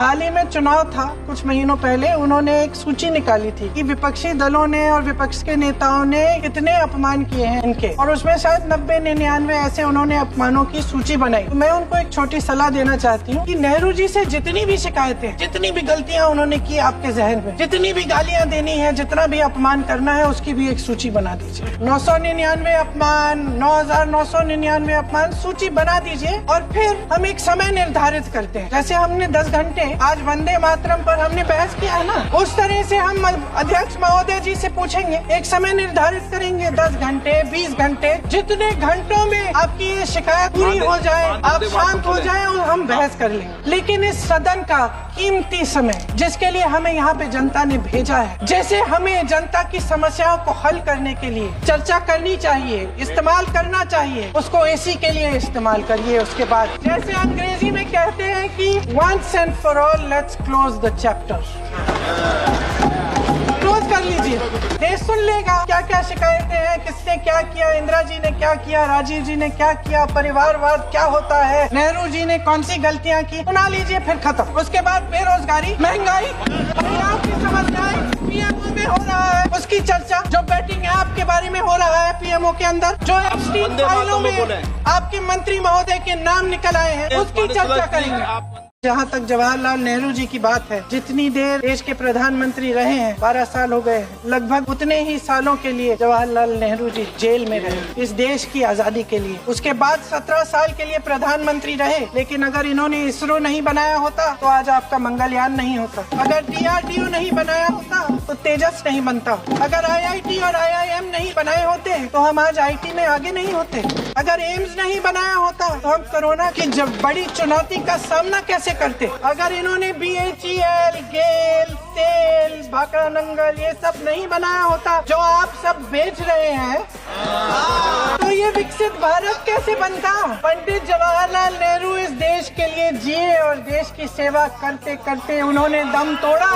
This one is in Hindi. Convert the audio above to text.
हाल ही में चुनाव था कुछ महीनों पहले, उन्होंने एक सूची निकाली थी कि विपक्षी दलों ने और विपक्ष के नेताओं ने कितने अपमान किए हैं इनके, और उसमें शायद 90-99 ऐसे उन्होंने अपमानों की सूची बनाई। तो मैं उनको एक छोटी सलाह देना चाहती हूँ कि नेहरू जी से जितनी भी शिकायतें, जितनी भी गलतियाँ उन्होंने की आपके जहन में, जितनी भी गालियाँ देनी है, जितना भी अपमान करना है, उसकी भी एक सूची बना दीजिए। 999 अपमान, 9,999 अपमान, सूची बना दीजिए और फिर हम एक समय निर्धारित करते हैं। जैसे हमने 10 घंटे आज वंदे मातरम पर हमने बहस किया है ना, उस तरह से हम अध्यक्ष महोदय जी से पूछेंगे, एक समय निर्धारित करेंगे, 10 घंटे 20 घंटे, जितने घंटों में आपकी ये शिकायत पूरी हो जाए, आप शांत हो जाए और हम बहस कर लेंगे। लेकिन इस सदन का कीमती समय, जिसके लिए हमें यहाँ पे जनता ने भेजा है, जैसे हमें जनता की समस्याओं को हल करने के लिए चर्चा करनी चाहिए, इस्तेमाल करना चाहिए, उसको एसी के लिए इस्तेमाल करिए। उसके बाद जैसे अंग्रेजी में कहते हैं कि once and for all let's close the chapter, close कर लीजिए। देश सुन लेगा क्या क्या शिकायतें हैं, किसने क्या किया, इंदिरा जी ने क्या किया, राजीव जी ने क्या किया, परिवारवाद क्या होता है, नेहरू जी ने कौन सी गलतियां की, सुना लीजिए, फिर खत्म। उसके बाद बेरोजगारी, महंगाई, महिलाओं की समस्याएं पीएमओ में हो रहा है, उसकी चर्चा, जो बैटिंग ऐप के बारे में हो रहा है पीएमओ के अंदर, जो एप्स्टीन फाइलों में आपके मंत्री महोदय के नाम निकल आए हैं, उसकी चर्चा करेंगे। जहाँ तक जवाहरलाल नेहरू जी की बात है, जितनी देर देश के प्रधानमंत्री रहे हैं, 12 साल हो गए हैं, लगभग उतने ही सालों के लिए जवाहरलाल नेहरू जी जेल में रहे इस देश की आजादी के लिए। उसके बाद 17 साल के लिए प्रधानमंत्री रहे, लेकिन अगर इन्होंने इसरो नहीं बनाया होता तो आज आपका मंगलयान नहीं होता। अगर DRDO नहीं बनाया होता तो तेजस नहीं बनता। अगर IIT और IIM नहीं बनाए होते तो हम आज IT में आगे नहीं होते। अगर एम्स नहीं बनाया होता तो हम कोरोना की जब बड़ी चुनौती का सामना कैसे करते। अगर इन्होंने BHEL, गेल, तेल, भाखड़ा नंगल ये सब नहीं बनाया होता जो आप सब बेच रहे हैं, तो ये विकसित भारत कैसे बनता। पंडित जवाहरलाल नेहरू इस देश के लिए जिए और देश की सेवा करते करते उन्होंने दम तोड़ा।